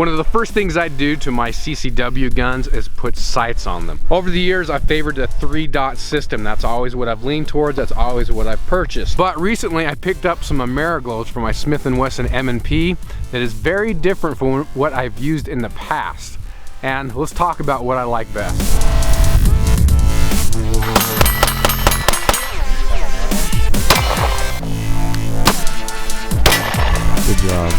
One of the first things I do to my CCW guns is put sights on them. Over the years, I've favored the 3-dot system. That's always what I've leaned towards. That's always what I've purchased. But recently, I picked up some Ameriglows for my Smith & Wesson M&P that is very different from what I've used in the past. And let's talk about what I like best. Good job.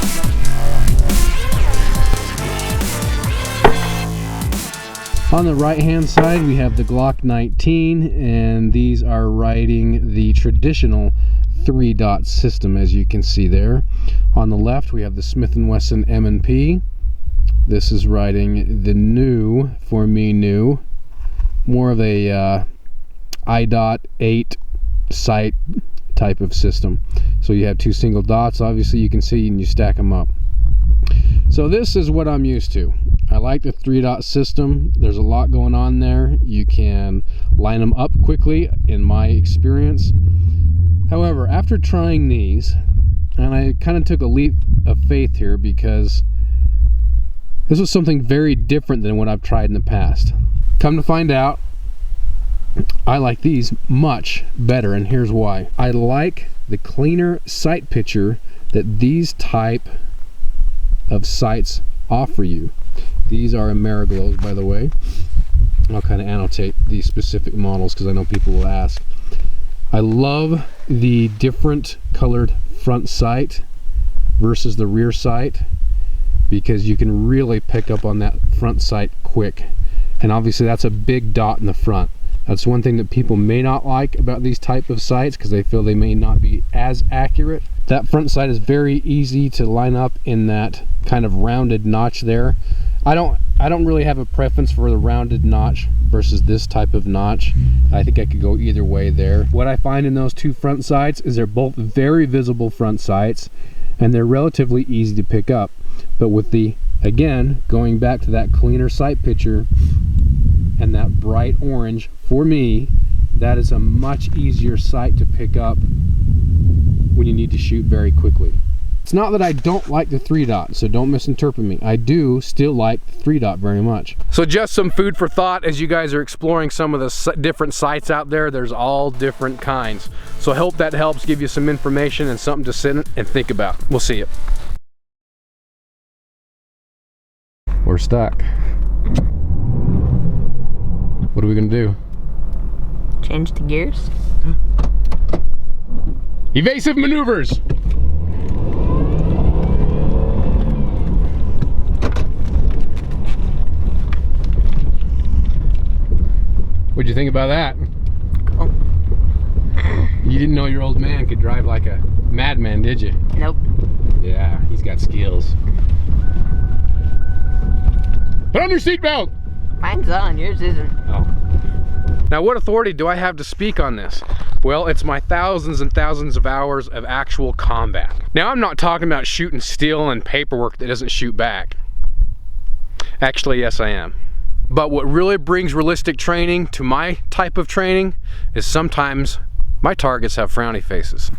On the right hand side we have the Glock 19, and these are riding the traditional 3-dot system, as you can see there. On the left we have the Smith & Wesson M&P. This is riding the new, for me new, more of a I.8 sight type of system. So you have 2 single dots, obviously you can see, and you stack them up. So this is what I'm used to. I like the 3-dot system. There's a lot going on there. You can line them up quickly, in my experience. However, after trying these, and I kind of took a leap of faith here because this was something very different than what I've tried in the past. Come to find out, I like these much better, and here's why. I like the cleaner sight picture that these type of sights offer you. These are Ameriglows, by the way. I'll kind of annotate these specific models because I know people will ask. I love the different colored front sight versus the rear sight, because you can really pick up on that front sight quick. And obviously that's a big dot in the front. That's one thing that people may not like about these type of sights, because they feel they may not be as accurate. That front sight is very easy to line up in that kind of rounded notch there. I don't really have a preference for the rounded notch versus this type of notch. I think I could go either way there. What I find in those 2 front sights is they're both very visible front sights, and they're relatively easy to pick up. But with the, again, going back to that cleaner sight picture and that bright orange, for me, that is a much easier sight to pick up when you need to shoot very quickly. It's not that I don't like the 3-dot, so don't misinterpret me. I do still like the 3-dot very much. So just some food for thought as you guys are exploring some of the different sights out there. There's all different kinds. So I hope that helps give you some information and something to sit and think about. We'll see you. We're stuck. What are we gonna do? Change the gears. Evasive maneuvers. What'd you think about that? Cool. You didn't know your old man could drive like a madman, did you? Nope. Yeah, he's got skills. Put on your seatbelt! Mine's on, yours isn't. Oh. Now, what authority do I have to speak on this? Well, it's my thousands and thousands of hours of actual combat. Now, I'm not talking about shooting steel and paperwork that doesn't shoot back. Actually, yes, I am. But what really brings realistic training to my type of training is sometimes my targets have frowny faces.